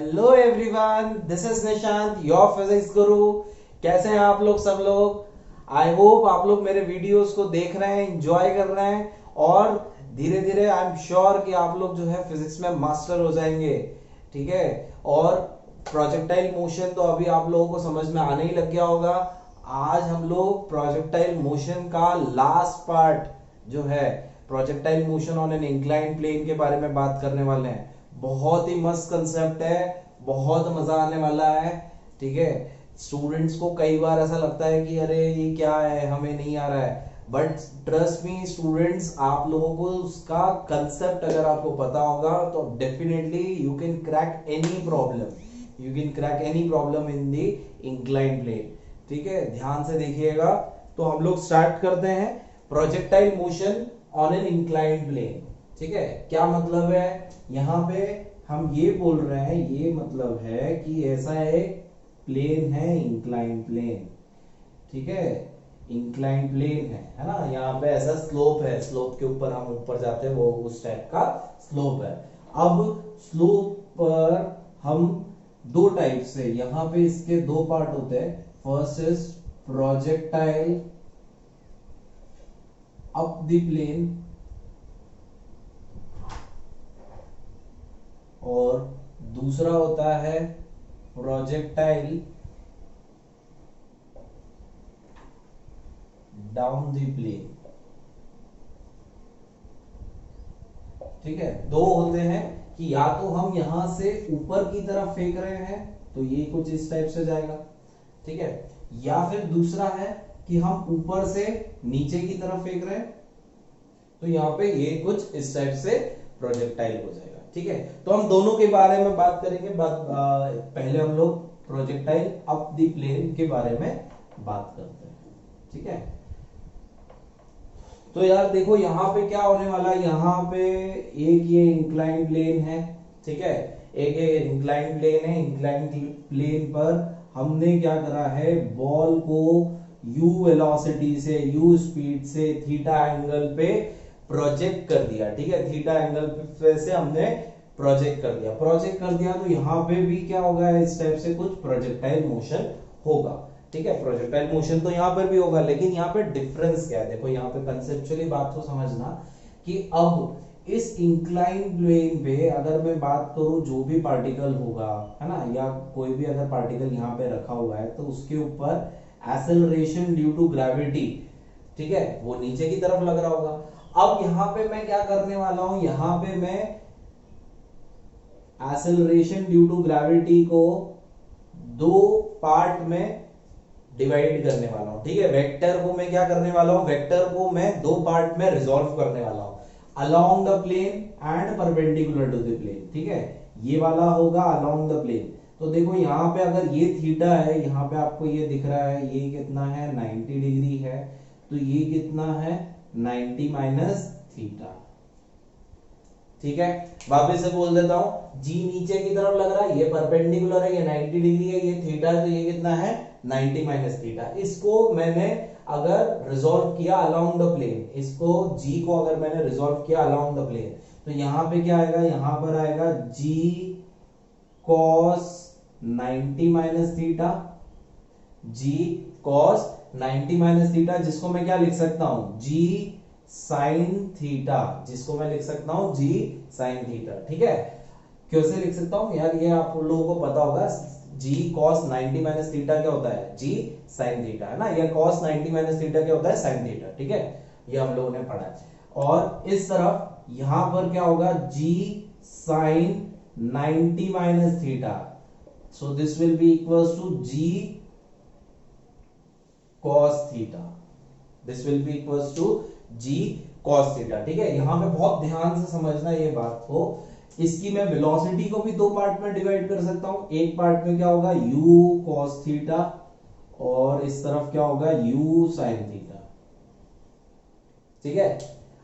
Hello everyone, this is Nishant, your physics गुरु। कैसे हैं आप लोग सब लोग? आई होप आप लोग मेरे वीडियोस को देख रहे हैं, एंजॉय कर रहे हैं और धीरे धीरे आई एम श्योर कि आप लोग जो है फिजिक्स में मास्टर हो जाएंगे। ठीक है। और प्रोजेक्टाइल मोशन तो अभी आप लोगों को समझ में आने ही लग गया होगा। आज हम लोग प्रोजेक्टाइल मोशन का लास्ट पार्ट जो है projectile motion on an incline plane के बारे में बात करने वाले हैं। बहुत ही मस्त कंसेप्ट है, बहुत मजा आने वाला है। ठीक है। स्टूडेंट्स को कई बार ऐसा लगता है कि अरे ये क्या है, हमें नहीं आ रहा है, बट ट्रस्ट मी स्टूडेंट्स, आप लोगों को उसका कंसेप्ट अगर आपको पता होगा तो definitely you can crack any problem, you can crack any problem in the incline plane. ठीक है, ध्यान से देखिएगा। तो हम लोग स्टार्ट करते हैं projectile motion on an inclined plane. ठीक है, क्या मतलब है? यहां पे हम ये बोल रहे हैं, ये मतलब है कि ऐसा एक प्लेन है, इंक्लाइंड प्लेन। ठीक है, इंक्लाइंड प्लेन है ना। यहाँ पे ऐसा स्लोप है, स्लोप के ऊपर हम ऊपर जाते हैं, वो उस टाइप का स्लोप है। अब स्लोप पर हम दो टाइप से, यहाँ पे इसके दो पार्ट होते हैं। First is projectile up the plane और दूसरा होता है प्रोजेक्टाइल डाउन द प्लेन। ठीक है, दो होते हैं कि या तो हम यहां से ऊपर की तरफ फेंक रहे हैं तो ये कुछ इस टाइप से जाएगा। ठीक है, या फिर दूसरा है कि हम ऊपर से नीचे की तरफ फेंक रहे हैं तो यहाँ पे ये कुछ इस टाइप से प्रोजेक्टाइल हो जाएगा। ठीक है, तो हम दोनों के बारे में बात करेंगे। पहले हम लोग प्रोजेक्टाइल अप द प्लेन के बारे में बात करते हैं। ठीक है, तो यार देखो यहाँ पे क्या होने वाला है। यहाँ पे एक ये इंक्लाइन प्लेन है। ठीक है, एक ये इंक्लाइन प्लेन है। इंक्लाइन प्लेन पर हमने क्या करा है, बॉल को u वेलोसिटी से, u स्पीड से थीटा एंगल पे प्रोजेक्ट कर दिया। ठीक है, थीटा एंगल पे से हमने प्रोजेक्ट कर दिया। प्रोजेक्ट कर दिया तो यहाँ पे भी क्या होगा, इस टाइप से कुछ प्रोजेक्टाइल मोशन होगा। ठीक है, प्रोजेक्टाइल मोशन तो यहाँ पर भी होगा, लेकिन यहाँ पे डिफरेंस क्या है? देखो यहाँ पे कंसेप्चुअली बात को समझना कि अब इस इंक्लाइन प्लेन पे अगर मैं बात करूं, जो भी पार्टिकल होगा, है ना, या कोई भी अगर पार्टिकल यहाँ पे रखा हुआ है तो उसके ऊपर एक्सेलरेशन ड्यू टू ग्रेविटी, ठीक है, वो नीचे की तरफ लग रहा होगा। अब यहाँ पे मैं क्या करने वाला हूं, यहाँ पे मैं एक्सेलरेशन ड्यू टू ग्रेविटी को दो पार्ट में डिवाइड करने वाला हूं। ठीक है, वेक्टर को मैं क्या करने वाला हूं, वेक्टर को मैं दो पार्ट में रिजॉल्व करने वाला हूं, along the plane and perpendicular to the plane. ठीक है, ये वाला होगा अलोंग द प्लेन। तो देखो यहाँ पे अगर ये थीटा है, यहाँ पे आपको ये दिख रहा है, ये कितना है, 90 डिग्री है, तो ये कितना है, 90 माइनस थीटा। ठीक है, वापस से बोल देता हूं, जी नीचे की तरफ लग रहा है, ये परपेंडिकुलर है, ये 90 डिग्री है, ये थीटा है, तो ये कितना है, 90 माइनस थीटा। इसको मैंने अगर रिजॉल्व किया अलोंग द प्लेन, इसको जी को अगर मैंने रिजॉल्व किया अलोंग द प्लेन, तो यहां पे क्या आएगा, यहां पर आएगा जी कॉस 90 माइनस थीटा, जी कॉस 90 माइनस थीटा, जिसको मैं क्या लिख सकता हूं, जी साइन थीटा, जिसको मैं लिख सकता हूं जी साइन थीटा। ठीक है, कैसे लिख सकता हूं यार, ये आप लोगों को पता होगा, जी कॉस 90 माइनस थीटा क्या होता है, जी साइन थीटा, है ना, या कॉस 90 माइनस थीटा क्या होता है, साइन थीटा। ठीक है, ये हम लोगों ने पढ़ा है। और इस तरफ यहां पर क्या होगा, g sine 90 minus theta, so this will be equals to g cos theta, this will be equals to g cos theta. ठीक है, यहां पे बहुत ध्यान से समझना ये बात को। इसकी मैं वेलोसिटी को भी दो पार्ट में डिवाइड कर सकता हूं। एक पार्ट में क्या होगा, u cos थीटा, और इस तरफ क्या होगा, u sin थीटा। ठीक है,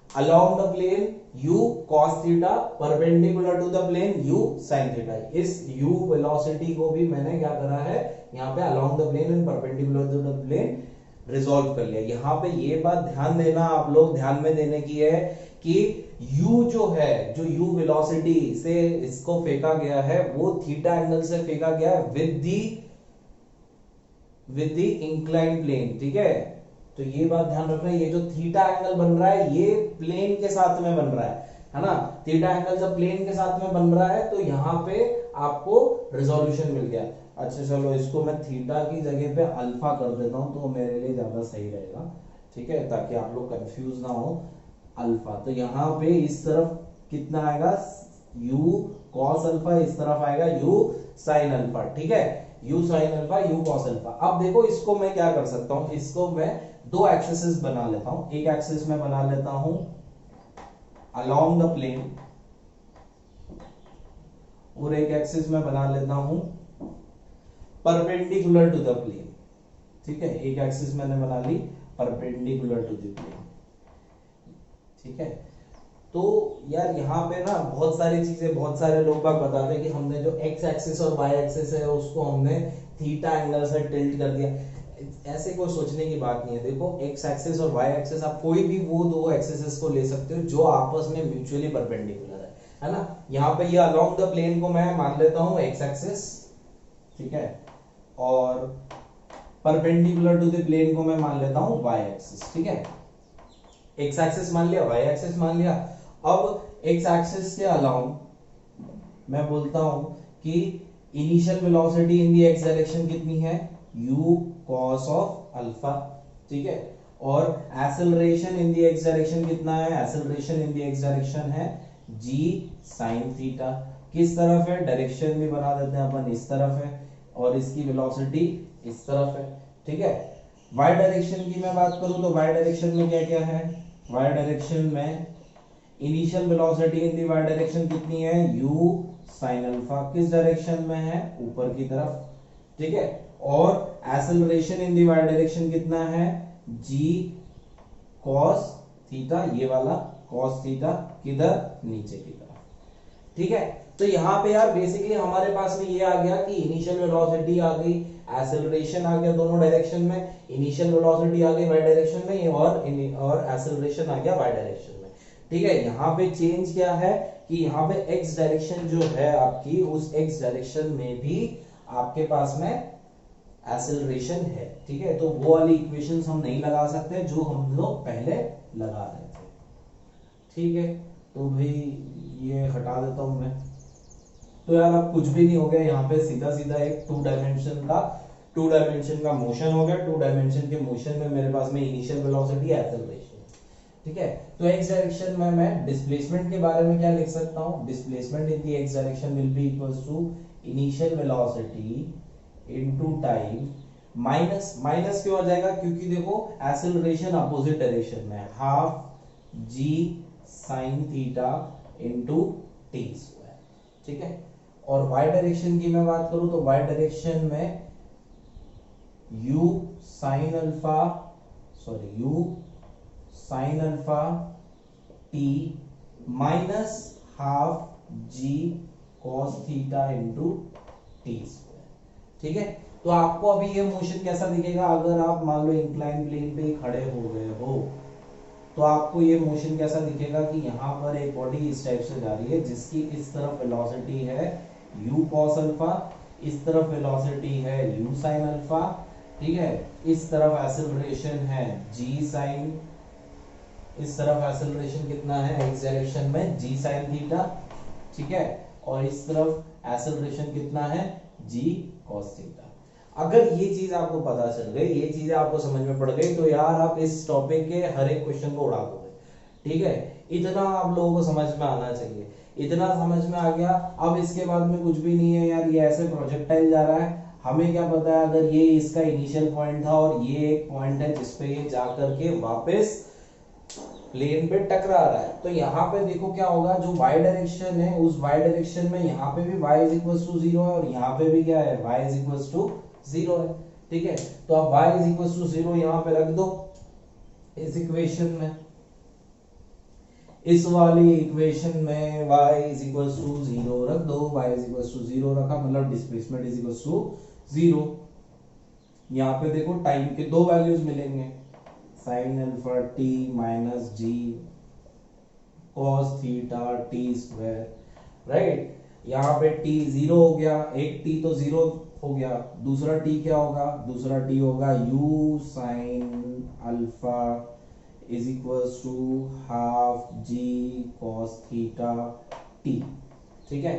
along the plane u cos theta, perpendicular to the plane u sin theta. इस u वेलोसिटी को भी मैंने क्या करा है, यहाँ पे along the plane and perpendicular to the plane resolve कर लिया। यहाँ पे ये बात ध्यान देना, आप लोग ध्यान में देने की है कि u जो है, जो u वेलोसिटी से इसको फेंका गया है वो थीटा एंगल से फेंका गया है विद द इंक्लाइन प्लेन, ठीक है। तो ये बात ध्यान रखना, ये जो थीटा एंगल बन रहा है ये प्लेन के साथ में बन रहा है ना। थीटा एंगल जब प्लेन के साथ में बन रहा है तो यहाँ पे आपको रिजोल्यूशन मिल गया। अच्छा चलो, इसको मैं थीटा की जगह पे अल्फा कर देता हूं तो मेरे लिए ज्यादा सही रहेगा, ठीक है, ताकि आप लोग कंफ्यूज ना हो। अल्फा, तो यहाँ पे इस तरफ कितना आएगा, u cos अल्फा, इस तरफ आएगा u sin अल्फा, ठीक है, u sin alpha, u cos alpha. अब देखो इसको मैं क्या कर सकता हूं, इसको मैं दो एक्सिस बना लेता हूं। एक एक्सिस में बना लेता हूं अलोंग द प्लेन, और एक एक्सिस में बना लेता हूं परपेंडिकुलर टू द प्लेन, ठीक है। एक एक्सिस मैंने बना ली परपेंडिकुलर टू द प्लेन, ठीक है। तो यार यहाँ पे ना बहुत सारी चीजें, बहुत सारे लोग बात बताते हैं कि हमने जो एक्स एक्सिस और वाई एक्सिस है उसको हमने थीटा एंगल से टिल्ट कर दिया। ऐसे कोई सोचने की बात नहीं है। देखो एक्स एक्सिस और वाई एक्सिस, आप कोई भी वो दो एक्सिस को ले सकते हो जो आपस में म्यूचुअली परपेंडिकुलर है ना। यहाँ पे ये अलोंग द प्लेन को मैं मान लेता हूँ एक्स एक्सिस, ठीक है, और परपेंडिकुलर टू द प्लेन को मैं मान लेता हूँ वाई एक्सिस, ठीक है। एक्स एक्सिस मान लिया, वाई एक्सिस मान लिया। अब एक्स एक्सिस के अलाउंग मैं बोलता हूं कि initial velocity in the x direction कितनी है, u cos ऑफ अल्फा, ठीक है, और acceleration in the x direction कितना है, acceleration in the x direction है g sin थीटा। किस तरफ है, डायरेक्शन भी बना देते हैं अपन, इस तरफ है, और इसकी वेलोसिटी इस तरफ है, ठीक है। y डायरेक्शन की मैं बात करूं तो y डायरेक्शन में क्या क्या है, y डायरेक्शन में initial velocity in the Y direction कितनी है, u sin अल्फा, किस डायरेक्शन में है, ऊपर की तरफ, ठीक है, और acceleration in the Y direction कितना है, g cos थीटा, ये वाला cos थीटा किधर, नीचे की तरफ, ठीक है। तो यहाँ पे यार बेसिकली हमारे पास में ये आ गया कि इनिशियल वेलोसिटी आ गई, एक्सेलरेशन आ गया दोनों डायरेक्शन में, इनिशियल वेलोसिटी आ गई वाई डायरेक्शन में और एक्सेलरेशन आ गया वाई डायरेक्शन में, ठीक है। यहाँ पे चेंज क्या है कि यहाँ पे एक्स डायरेक्शन जो है आपकी, उस एक्स डायरेक्शन में भी आपके पास में एक्सेलरेशन है, ठीक है। तो वो वाली इक्वेशंस हम नहीं लगा सकते जो हम लोग पहले लगा रहे थे, ठीक है। तो भाई ये हटा देता हूं मैं। तो यार अब कुछ भी नहीं हो गया, यहाँ पे सीधा सीधा एक टू डायमेंशन का मोशन हो गया। टू डायमेंशन के मोशन में मेरे पास में इनिशियल वेलोसिटी, एक्सेलरेशन, ठीक है। तो एक्स डायरेक्शन में मैं डिस्प्लेसमेंट के बारे में क्या लिख सकता हूँ, displacement in the x direction will be equals to initial velocity into time minus, minus क्यों आ जाएगा, क्योंकि देखो एक्सेलरेशन अपोजिट डायरेक्शन में, half g sin theta into t square, ठीक है। और y डायरेक्शन की मैं बात करूं तो y डायरेक्शन में u sin alpha, u sin alpha t minus half g cos theta into t square, ठीक है। तो आपको अभी ये मोशन कैसा दिखेगा, अगर आप मान लो इंक्लाइन प्लेन पे खड़े हो गए हो तो आपको ये मोशन कैसा दिखेगा कि यहाँ पर एक बॉडी इस टाइप से जा रही है जिसकी इस तरफ वेलोसिटी है u cos अल्फा, इस तरफ वेलोसिटी है u sin अल्फा, ठीक है, इस तरफ एक्सेलरेशन है g sin, इस तरफ एक्सेलरेशन कितना है x डायरेक्शन में g sin थीटा, ठीक है, और इस तरफ एक्सेलरेशन कितना है g cos थीटा। अगर ये चीज आपको पता चल गई, ये चीजें आपको समझ में पड़ गई, तो यार आप इस टॉपिक के हर एक क्वेश्चन को उड़ा दोगे, ठीक है। इतना आप लोगों को समझ में आना चाहिए, इतना समझ में आ गया। अब इसके बाद में कुछ भी नहीं है यार, ये ऐसे प्रोजेक्टाइल जा रहा है, हमें क्या पता है अगर ये इसका इनिशियल पॉइंट था और ये एक पॉइंट है जिसपे ये जा करके वापस प्लेन पे टकरा रहा है, तो यहाँ पे देखो क्या होगा, जो y डायरेक्शन है उस y डायरेक्शन में यहाँ पे भी y इज इक्वल टू 0 है और यहाँ पे भी क्या है, y इज इक्वल टू 0 है, ठीक है। तो आप y इज इक्वल टू 0 यहाँ पे रख दो इस इक्वेशन में, इस वाली इक्वेशन में y इज इक्वल टू 0 रख दो, y इज इक्वल टू 0 रखा, मतलब डिस्प्लेसमेंट इज इक्वल टू 0, यहाँ पे देखो टाइम के दो वैल्यूज मिलेंगे, sine alpha t minus g cos theta t square, right. यहाँ पे टी जीरो हो गया, एक टी तो जीरो हो गया, दूसरा टी क्या होगा, दूसरा टी होगा U sine alpha is equals to half G cos theta T, ठीक है।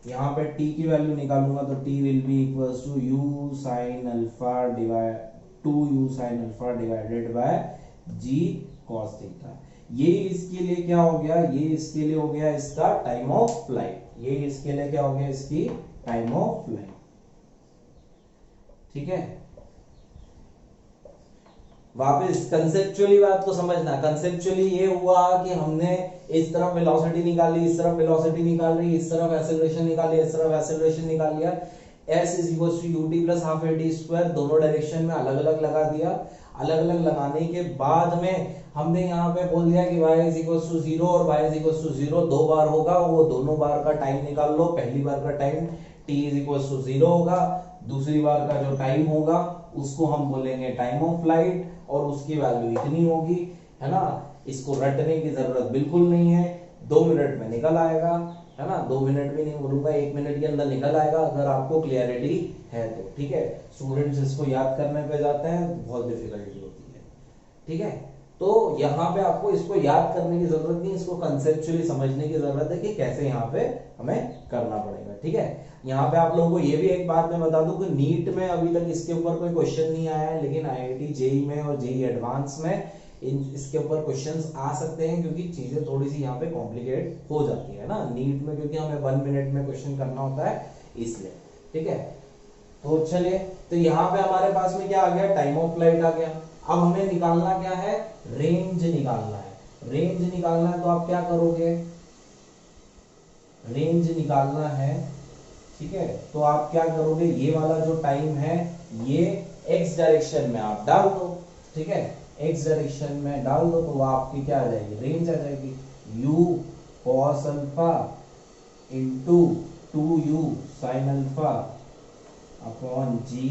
यहाँ पे t की वैल्यू निकालूंगा तो t will be equals to U sine alpha divide 2u sine alpha divided by g cos theta. ये इसके लिए क्या हो गया, ये इसके लिए हो गया इसका टाइम ऑफ फ्लाइट, ये इसके लिए क्या हो गया, इसकी टाइम ऑफ फ्लाइट, ठीक है। वापस कंसेप्चुअली बात को समझना, कंसेप्चुअली ये हुआ कि हमने इस तरफ वेलोसिटी निकाली, इस तरफ वेलोसिटी निकाल रही, इस तरफ एक्सेलरेशन निकाली, इस तरफ एक्सेलरेशन निकाल लिया, s is equal to ut plus half at square, दोनों डायरेक्शन में अलग अलग लगा दिया। अलग अलग लगाने के बाद में हमने यहाँ पे बोल दिया कि y इज इक्वल टू 0 और y इज इक्वल टू 0 दो बार होगा, वो दोनों बार का टाइम निकाल लो। पहली बार का time t is equal to 0 होगा, दूसरी बार का जो टाइम होगा उसको हम बोलेंगे टाइम ऑफ फ्लाइट, और उसकी वैल्यू इतनी होगी, है ना। इसको रटने की जरूरत बिल्कुल नहीं है, 2 मिनट में निकल आएगा, है ना। 2 मिनट भी नहीं बोलूंगा, 1 मिनट के अंदर निकल आएगा अगर आपको क्लियरिटी है तो, ठीक है। स्टूडेंट्स इसको याद करने पे जाते हैं, बहुत डिफिकल्टी होती है, ठीक है। तो यहाँ पे आपको इसको याद करने की जरूरत नहीं, इसको कंसेप्चुअली समझने की जरूरत है कि कैसे यहाँ पे हमें करना पड़ेगा, ठीक है। यहाँ पे आप लोगों को ये भी एक बात मैं बता दूं कि नीट में अभी तक इसके ऊपर कोई क्वेश्चन नहीं आया है, लेकिन आईआईटी जेई में और जेई एडवांस में इसके ऊपर क्वेश्चंस आ सकते हैं, क्योंकि चीजें थोड़ी सी यहाँ पे कॉम्प्लिकेट हो जाती है ना नीट में, क्योंकि हमें 1 मिनट में क्वेश्चन करना होता है इसलिए, ठीक है। तो चलिए, तो यहाँ पे हमारे पास में क्या आ गया, टाइम ऑफ फ्लाइट आ गया। अब हमें निकालना क्या है, रेंज निकालना है। रेंज निकालना है तो आप क्या करोगे, रेंज निकालना है, ठीक है। तो आप क्या करोगे, ये वाला जो टाइम है ये x डायरेक्शन में आप डाल दो, ठीक है। x डायरेक्शन में डाल दो तो वो आपकी क्या आ जाएगी, रेंज आ जाएगी, u cos alpha into 2u sine alpha upon g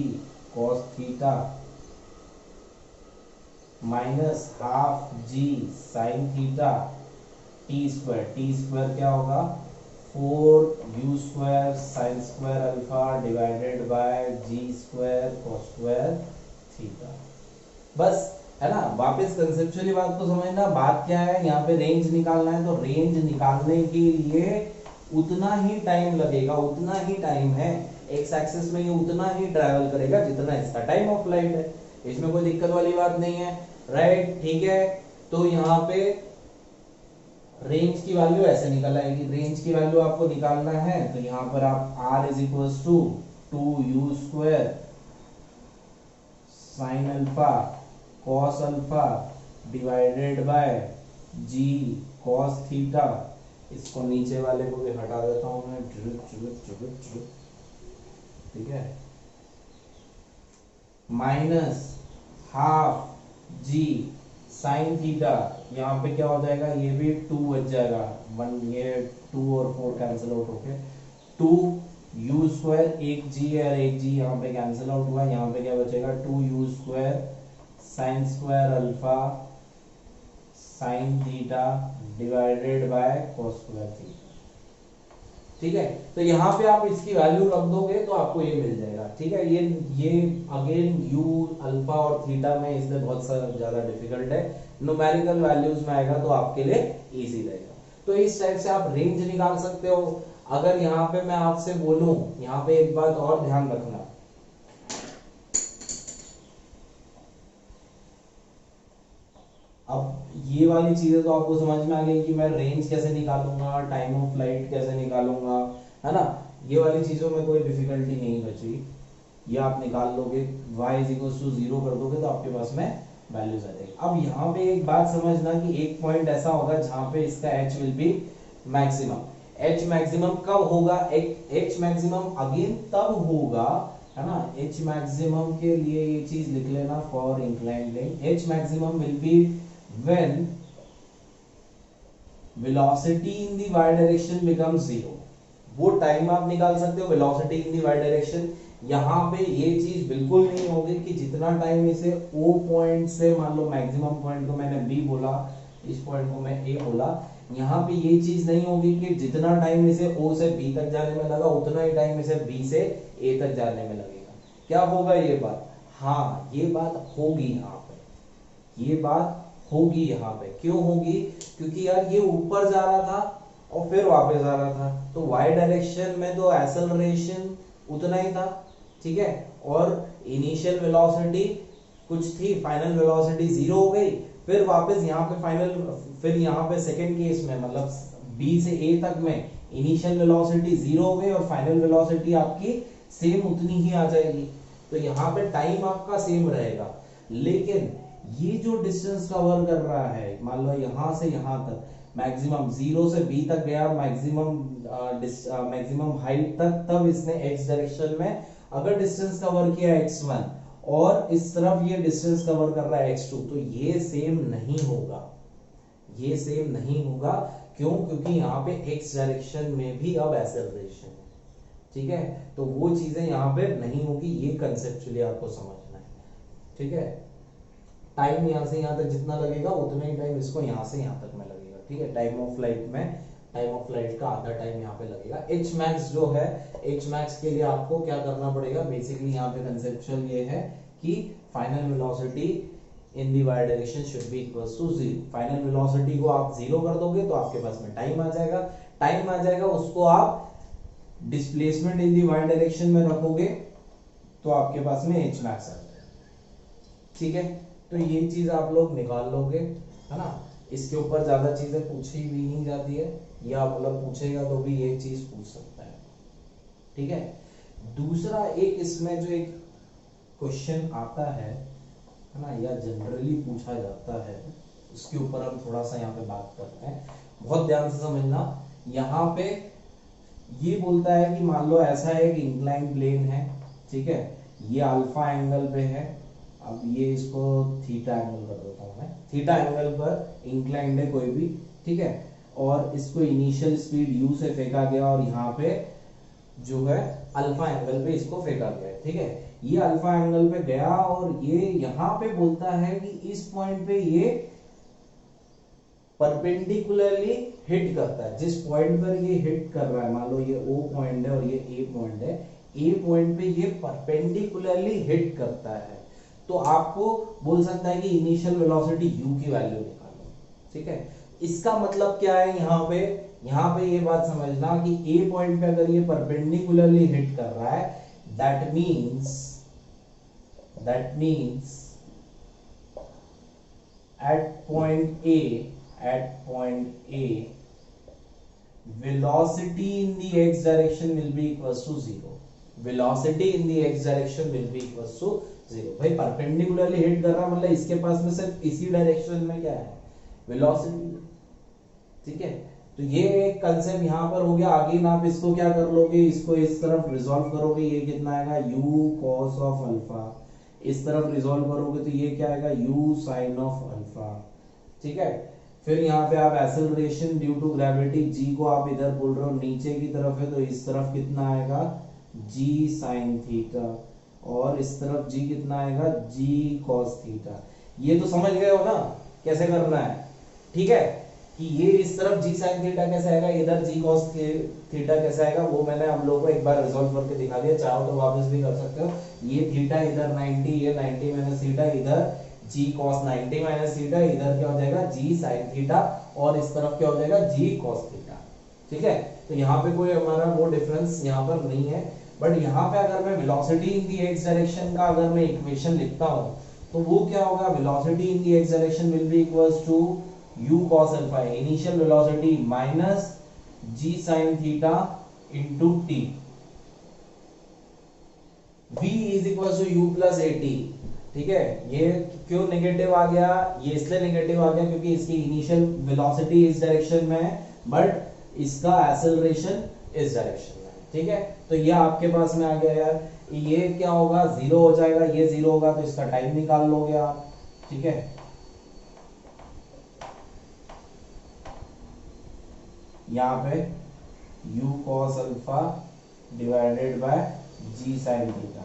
cos theta minus half g sine theta t square क्या होगा, 4u square sine square alpha divided by g square cos square theta. बस, है ना। वापस conceptually बात को समझना, बात क्या है, यहाँ पे रेंज निकालना है, तो रेंज निकालने के लिए उतना ही टाइम लगेगा, उतना ही टाइम है, एक्स एक्सिस में ये उतना ही ट्रैवल करेगा जितना इसका टाइम ऑफ फ्लाइट है, इसमें कोई दिक्कत वाली बात नहीं है, राइट, ठीक है। तो यहाँ पे रेंज की वैल्यू ऐसे निकल आएगी, रेंज की वैल्यू आपको निकालना है तो यहाँ पर आप r is equal to 2u square sine alpha cos alpha divided by g cos theta, इसको नीचे वाले को भी हटा देता हूं मैं, ठीक है, minus half g sine theta, यहाँ पे क्या हो जाएगा, ये भी 2 बच जाएगा, 1 ये 2 और 4 कैंसिल आउट होके 2u स्क्वायर, एक g और एक g यहाँ पे कैंसिल आउट हुआ, यहाँ पे क्या बचेगा 2u square sine square alpha sine theta divided by cos square theta, ठीक है। तो यहाँ पे आप इसकी वैल्यू रख दोगे तो आपको ये मिल जाएगा, ठीक है। ये अगेन u अल्फा और थीटा में इसलिए बहुत ज्यादा डिफिकल्ट है, न्यूमेरिकल वैल्यूज में आएगा तो आपके लिए इजी रहेगा। तो इस टाइप से आप रेंज निकाल सकते हो। अगर यहाँ पे मैं आपसे बोलूं, यहाँ पे एक बात और ध्यान रखना, अब ये वाली चीजें तो आपको समझ में आ गई कि मैं रेंज कैसे निकालूंगा, टाइम ऑफ फ्लाइट कैसे निकालूंगा, है ना। ये वाली चीजों में कोई डिफिकल्टी नहीं बची, ये आप निकाल लोगे, y इज इक्वल टू 0 कर दोगे तो आपके पास में वैल्यूज आ जाएगी। अब यहाँ पे एक बात समझना कि एक पॉइंट ऐसा होगा जहां पे इसका h will be maximum. h maximum कब होगा, h मैक्सिमम अगेन तब होगा, है ना। h मैक्सिमम के लिए ये चीज लिख लेना, for inclined plane h maximum will be when velocity in the y direction becomes 0। वो टाइम आप निकाल सकते हो velocity in the y direction यहाँ पे ये चीज बिल्कुल नहीं होगी कि जितना टाइम इसे ओ पॉइंट से, मान लो मैक्सिमम पॉइंट को मैंने बी बोला, इस पॉइंट को मैं ए बोला, यहाँ पे ये चीज नहीं होगी कि जितना टाइम इसे ओ से बी तक जाने में लगा उतना ही टाइम इसे बी से ए तक जाने में लगेगा। क्या होगा ये बात? हाँ, ये बात होगी यहाँ पे, ये बात होगी यहाँ पे। क्यों होगी? क्योंकि यार ये ऊपर जा रहा था और फिर वापस आ रहा था, तो y डायरेक्शन में तो एक्सेलरेशन उतना ही था, ठीक है। और इनिशियल वेलोसिटी कुछ थी, फाइनल वेलोसिटी 0 हो गई, फिर वापस यहाँ पे फाइनल, फिर यहाँ पे सेकंड केस में मतलब b से a तक में इनिशियल वेलोसिटी 0 हो गई और फाइनल वेलोसिटी आपकी सेम उतनी ही आ जाएगी। तो यहाँ पे टाइम आपका सेम रहेगा, लेकिन ये जो डिस्टेंस कवर कर रहा है, मान लो यहाँ से यहाँ तक मैक्सिमम 0 से b तक गया, मैक्सिमम हाइट तक, तब इसने x डायरेक्शन में अगर डिस्टेंस कवर किया x1 और इस तरफ ये डिस्टेंस कवर कर रहा है x2, तो ये सेम नहीं होगा, ये सेम नहीं होगा। क्यों? क्योंकि यहाँ पे x डायरेक्शन में भी अब एक्सेलरेशन है, ठीक है। तो वो चीजें यहाँ पे नहीं होगी, ये कंसेप्चुअली आपको समझना है, ठीक है। टाइम यहाँ से यहाँ तक जितना लगेगा उतना ही टाइम इसको यहाँ से यहाँ तक में लगेगा, ठीक है। टाइम ऑफ फ्लाइट में, टाइम ऑफ फ्लाइट का आधा टाइम यहाँ पे लगेगा। एच मैक्स जो है, एच मैक्स के लिए आपको क्या करना पड़ेगा, बेसिकली यहाँ पे कंसेप्चुअल ये है कि final velocity in the Y direction should be equals to 0। Final velocity को आप 0 कर दोगे तो आपके पास में टाइम आ जाएगा, टाइम आ जाएगा, उसको आप displacement in the Y direction में रखोगे तो आपके पास में एच मैक्स आ जाएगा, ठीक है। तो ये चीज आप लोग निकाल लोगे, है ना। इसके ऊपर ज्यादा चीजें पूछी भी नहीं जाती है, या मतलब पूछेगा तो भी ये चीज पूछ सकता है, ठीक है। दूसरा एक इसमें जो एक क्वेश्चन आता है ना, या जनरली पूछा जाता है, उसके ऊपर हम थोड़ा सा यहाँ पे बात करते हैं, बहुत ध्यान से समझना। यहाँ पे ये बोलता है कि मान लो ऐसा एक इंक्लाइन प्लेन है, ठीक है, ये अल्फा एंगल पे है, अब ये इसको थीटा एंगल कर देता हूं मैं, थीटा एंगल पर इंक्लाइंड है कोई भी, ठीक है, और इसको इनिशियल स्पीड u से फेंका गया और यहाँ पे जो है अल्फा एंगल पे इसको फेंका गया है, ठीक है। ये अल्फा एंगल पे गया और ये यहाँ पे बोलता है कि इस पॉइंट पे ये परपेंडिकुलरली हिट करता है, जिस पॉइंट पर ये हिट कर रहा है, मान लो ये O पॉइंट है और ये A पॉइंट है, A पॉइंट पे ये परपेंडिकुलरली हिट करता है, तो आपको बोल सकता है कि इनिशियल वेलोसिटी u की वैल्यू निकालो, ठीक है। इसका मतलब क्या है यहाँ पे ये बात समझना कि A पॉइंट पे अगर ये परपेंडिकुलरली हिट कर रहा है, that means at point A velocity in the x direction will be equals to 0, velocity in the x direction will be equals to 0। भाई परपेंडिकुलरली हिट कर रहा मतलब इसके पास में सिर्फ इसी डायरेक्शन में क्या है, वेलोसिटी, ठीक है। तो ये एक कंसेप्ट यहाँ पर हो गया। आगे आप इसको क्या कर लोगे, इसको इस तरफ रिजॉल्व करोगे, ये कितना आएगा u cos ऑफ अल्फा, इस तरफ रिजॉल्व करोगे तो ये क्या आएगा u sin ऑफ अल्फा, ठीक है। फिर यहाँ पे आप acceleration due to gravity g को आप इधर बोल रहे हो नीचे की तरफ है, तो इस तरफ कितना आएगा g sin थीटा, और इस तरफ g कितना आएगा g cos थीटा। ये तो समझ गए हो ना कैसे करना है, ठीक है, कि ये इस तरफ g sin थीटा कैसे आएगा, इधर g cos थीटा कैसे आएगा, वो मैंने हम लोग को एक बार रिजॉल्व करके दिखा दिया, चाहो तो वापस भी कर सकते हो। ये थीटा इधर 90, ये 90 माइनस थीटा, इधर g cos 90 माइनस थीटा, इधर क्या हो जाएगा g sin थीटा, और इस तरफ क्या हो जाएगा g cos थीटा, ठीक है। तो यहाँ पे कोई हमारा वो डिफरेंस यहाँ पर नहीं है, बट यहाँ पे अगर मैं velocity in the X direction का अगर मैं इक्वेशन लिखता हूँ तो वो क्या होगा, velocity in the X direction will be equals to u cos alpha, initial velocity minus g sin theta into t, v is equals to u plus at, ठीक है। ये क्यों नेगेटिव आ गया, ये इसलिए नेगेटिव आ गया क्योंकि इसकी इनिशियल वेलोसिटी इस डायरेक्शन में है बट इसका एक्सेलरेशन इस डायरेक्शन में है, ठीक है। तो ये आपके पास में आ गया यार, ये क्या होगा 0 हो जाएगा, ये 0 होगा तो इसका टाइम निकाल लोगे आप, ठीक है। यहाँ पे u cos alpha divided by g sine theta,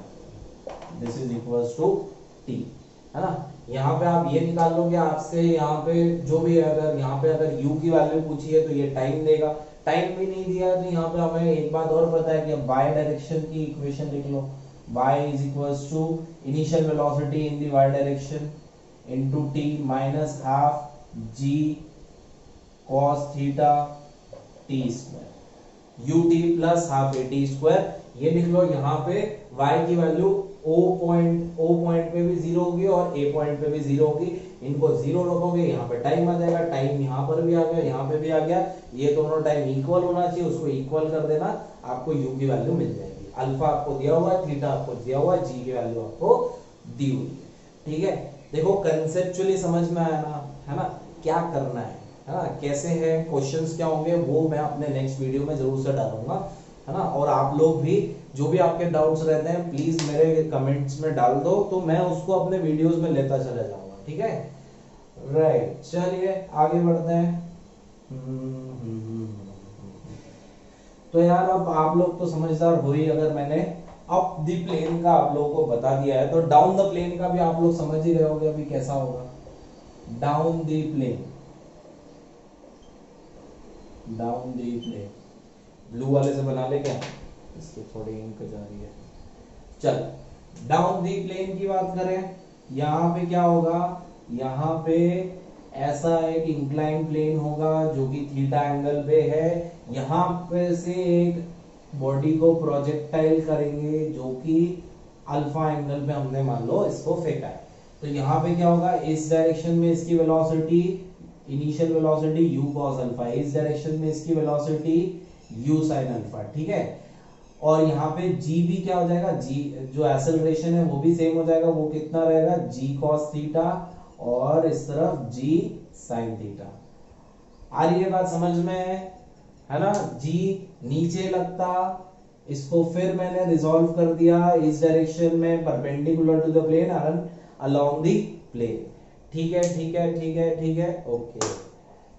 this is equals to t, है ना। यहाँ पे आप ये निकाल लोगे, आपसे यहाँ पे जो भी अगर यहाँ पे अगर u की वैल्यू पूछी है तो ये टाइम देगा, टाइम भी नहीं दिया तो यहाँ पे हमें एक बात और पता है कि अब y डायरेक्शन की इक्वेशन लिख लो, y is equals to initial velocity in the y direction into t minus half g cos theta t square ut plus half a t square, ये लिख लो। यहाँ पे y की वैल्यू o पॉइंट पे भी जीरो होगी और a पॉइंट पे भी जीरो होगी, इनको जीरो रखोगे यहाँ पे टाइम आ जाएगा, टाइम यहाँ पर भी आ गया, यहाँ पे भी आ गया, ये दोनों टाइम इक्वल होना चाहिए, उसको इक्वल कर देना, आपको u की वैल्यू मिल जाएगी। अल्फा आपको दिया हुआ है, थीटा आपको दिया हुआ है, g की वैल्यू आपको दी हुई है, ठीक है। देखो कंसेप्चुअली समझ में आया ना, है ना, क्या करना है ना, कैसे है, क्वेश्चंस क्या होंगे वो मैं अपने नेक्स्ट वीडियो में जरूर से डालूंगा, है ना। और आप लोग भी जो भी आपके डाउट्स रहते हैं प्लीज मेरे कमेंट्स में डाल दो, तो मैं उसको अपने वीडियोस में लेता चला जाऊंगा, ठीक है। राइट, चलिए आगे बढ़ते हैं। तो यार अब आप लोग तो समझदार हो ही, अगर मैंने अप द प्लेन का आप लोगों को बता दिया है तो डाउन द प्लेन का भी आप लोग समझ ही रहे होंगे अभी कैसा होगा। Down the plane, down the plane blue वाले से बना ले क्या, इसकी थोड़ी इंक जा रही है। चल डाउन दी प्लेन की बात करें, यहाँ पे क्या होगा, यहाँ पे ऐसा एक इंक्लाइन प्लेन होगा जो कि थीटा एंगल पे है, यहाँ पे से एक बॉडी को प्रोजेक्टाइल करेंगे जो कि अल्फा एंगल पे हमने मान लो इसको फेंका है, तो यहाँ पे क्या होगा, इस डायरेक्शन में इसकी velocity initial velocity u cos alpha, इस डायरेक्शन में इसकी वेलोसिटी u sin अल्फा, ठीक है। और यहाँ पे g भी क्या हो जाएगा, g जो एक्सेलरेशन है वो भी सेम हो जाएगा, वो कितना रहेगा g cos थीटा और इस तरफ g sin थीटा। आ रही है बात समझ में, है ना। g नीचे लगता, इसको फिर मैंने रिजॉल्व कर दिया इस डायरेक्शन में perpendicular to the plane and along the plane, ठीक है ठीक है ठीक है ठीक है, ओके।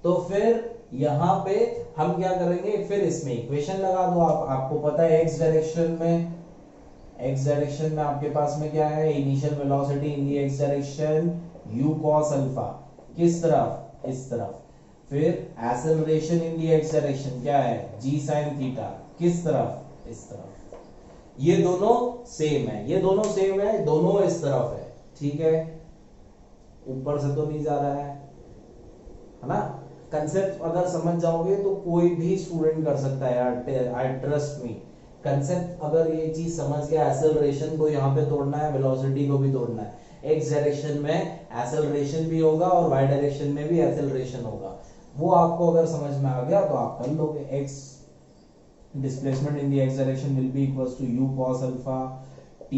तो फिर यहाँ पे हम क्या करेंगे, फिर इसमें इक्वेशन लगा दो, आपको पता है x डायरेक्शन में आपके पास में क्या है, initial velocity in the x direction u cos alpha, किस तरफ, इस तरफ। फिर acceleration in the x direction क्या है, g sin थीटा, किस तरफ, इस तरफ। ये दोनों सेम है, ये दोनों सेम है, दोनों इस तरफ है, ठीक है। ऊपर से तो नहीं जा रहा है ना। कंसेप्ट अगर समझ जाओगे तो कोई भी स्टूडेंट कर सकता है यार, आई ट्रस्ट मी। कंसेप्ट अगर ये चीज समझ गया, एक्सेलरेशन को यहाँ पे तोड़ना है, वेलोसिटी को भी तोड़ना है, एक्स डायरेक्शन में एक्सेलरेशन भी होगा और वाई डायरेक्शन में भी एक्सेलरेशन होगा, वो आपको अगर समझ में आ गया तो आप कर लोगे। X displacement in the x direction will be equals to u cos alpha t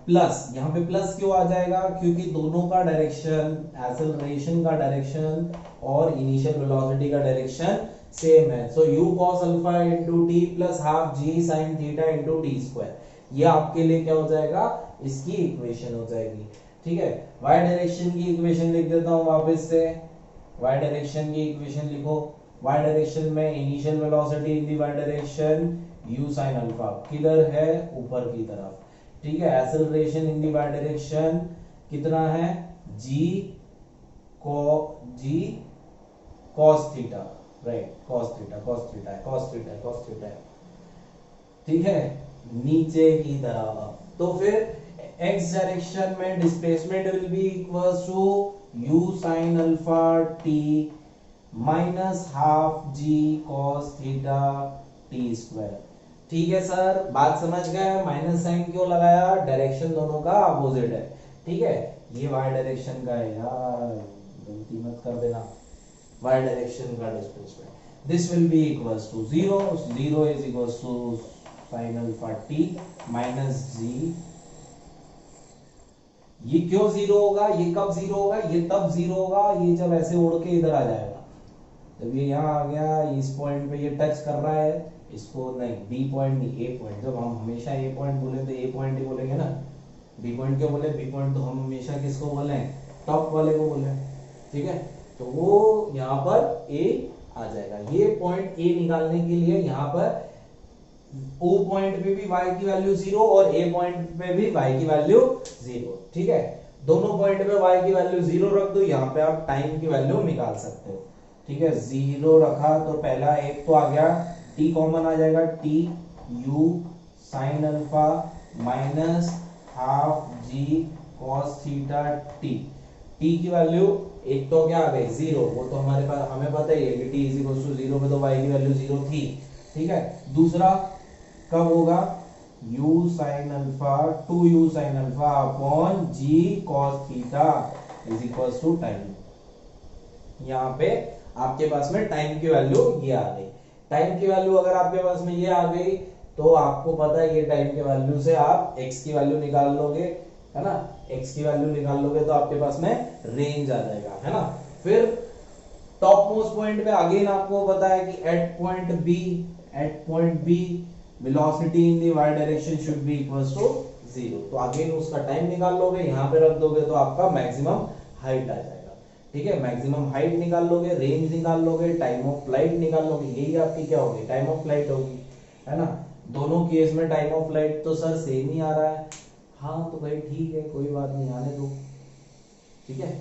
plus, यहाँ पे प्लस क्यों आ जाएगा, क्योंकि दोनों का डायरेक्शन, एक्सेलरेशन का डायरेक्शन और इनिशियल वेलोसिटी का डायरेक्शन सेम है। So u cos alpha into t plus half g sin theta into t square, ये आपके लिए क्या हो जाएगा, इसकी इक्वेशन हो जाएगी, ठीक है। y डायरेक्शन की इक्वेशन लिख देता हूं वापस से, y डायरेक्शन की इक्वेशन लिखो। y डायरेक्शन में initial velocity in the y direction u sin alpha, किधर है, ऊपर की तरफ, ठीक है। Acceleration in the y direction कितना है, g cos theta, right, cos theta, ठीक है, नीचे की तरफ। तो फिर x डायरेक्शन में displacement will be equals to u sin alpha t minus half g cos theta t square, ठीक है सर, बात समझ गए। माइनस साइन क्यों लगाया, डायरेक्शन दोनों का अपोजिट है, ठीक है। ये y डायरेक्शन का है यार, गलती मत कर देना, y डायरेक्शन का displacement, this will be equals to 0 is equals to sin alpha t minus g। ये क्यों जीरो होगा, ये कब जीरो होगा, ये तब जीरो होगा ये जब ऐसे उड़ के इधर आ जाएगा, जब ये यहाँ आ गया, इस पॉइंट पे ये टच कर रहा है इसको, नहीं बी पॉइंट नहीं, ए पॉइंट, जब हम हमेशा ए पॉइंट बोले तो ए पॉइंट ही बोलेंगे ना, बी पॉइंट क्यों बोले, बी पॉइंट तो हम हमेशा किसको बोले, टॉप वाले को बोले, ठीक है। तो वो यहाँ पर ए आ जाएगा, ये पॉइंट ए निकालने के लिए यहाँ पर O पॉइंट पे भी y की वैल्यू 0 और A पॉइंट पे भी y की वैल्यू 0। ठीक है, दोनों पॉइंट पे y की वैल्यू 0 रख दो, यहाँ पे आप टाइम की वैल्यू निकाल सकते हो। ठीक है, 0 रखा तो पहला एक तो आ गया, t कॉमन आ जाएगा, t u sin alpha minus half g cos theta t। t की वैल्यू एक तो क्या आ गई 0, वो तो हमारे पास हमें पता ही है कि t इज इक्वल टू 0 पे तो y की वैल्यू 0 थी। ठीक है, दूसरा कब होगा, u sin alpha 2u sin अल्फा upon g cos theta is equal to time. यहाँ पे आपके पास में टाइम की वैल्यू ये आ गई। टाइम की वैल्यू अगर आपके पास में ये आ गई तो आपको पता है ये टाइम के वैल्यू से आप x की वैल्यू निकाल लोगे, है ना, x की वैल्यू निकाल लोगे तो आपके पास में रेंज आ जाएगा, है ना। फिर टॉप मोस्ट पॉइंट पे अगेन आपको पता है कि at point b velocity in the y direction should be equals to 0। तो अगेन उसका टाइम निकाल लोगे, यहाँ पे रख दोगे तो आपका मैक्सिमम हाइट आ जाएगा। ठीक है, मैक्सिमम हाइट निकाल लोगे, रेंज निकाल लोगे, टाइम ऑफ फ्लाइट निकाल लोगे, यही आपकी क्या होगी, टाइम ऑफ फ्लाइट होगी, है ना। दोनों केस में टाइम ऑफ फ्लाइट तो सर सेम ही आ रहा है। हाँ तो भाई ठीक है, कोई बात नहीं, आने दो। ठीक है,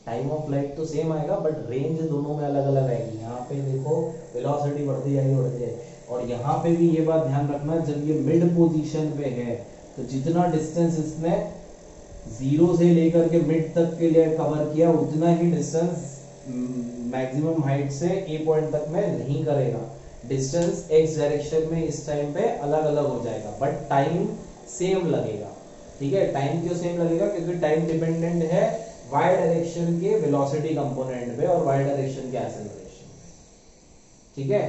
टाइम ऑफ फ्लाइट तो सेम आएगा बट रेंज दोनों में अलग अलग आएगी। यहाँ पे देखो वेलोसिटी बढ़ती जाएगी, और यहाँ पे भी ये बात ध्यान रखना, जब ये मिड पोजीशन पे है तो जितना डिस्टेंस इसने 0 से लेकर के मिड तक के लिए कवर किया उतना ही डिस्टेंस मैक्सिमम हाइट से ए पॉइंट तक में नहीं करेगा। डिस्टेंस एक्स डायरेक्शन में इस टाइम पे अलग अलग हो जाएगा बट टाइम सेम लगेगा। ठीक है, टाइम क्यों सेम लगेगा, क्योंकि टाइम डिपेंडेंट है y डायरेक्शन के वेलोसिटी कंपोनेंट पे और y डायरेक्शन के एक्सेलरेशन। ठीक है,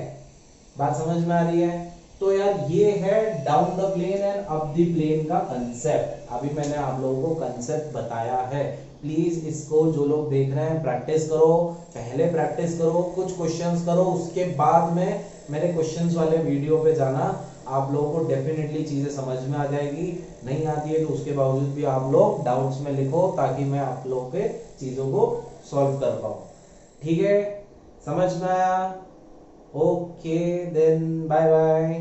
बात समझ में आ रही है। तो यार ये है down the plane and up the plane का कंसेप्ट। अभी मैंने आप लोगों को कंसेप्ट बताया है, प्लीज इसको जो लोग देख रहे हैं प्रैक्टिस करो, पहले प्रैक्टिस करो, कुछ क्वेश्चंस करो, उसके बाद में मेरे क्वेश्चंस वाले वीडियो पे जाना। आप लोगों को डेफिनेटली चीजें समझ में आ जाएगी। नहीं आती है तो उसके बावजूद भी आप लोग डाउट्स में लिखो ताकि मैं आप लोगों के चीजों को सॉल्व कर पाऊं। ठीक है, समझ में आया? Okay then bye bye.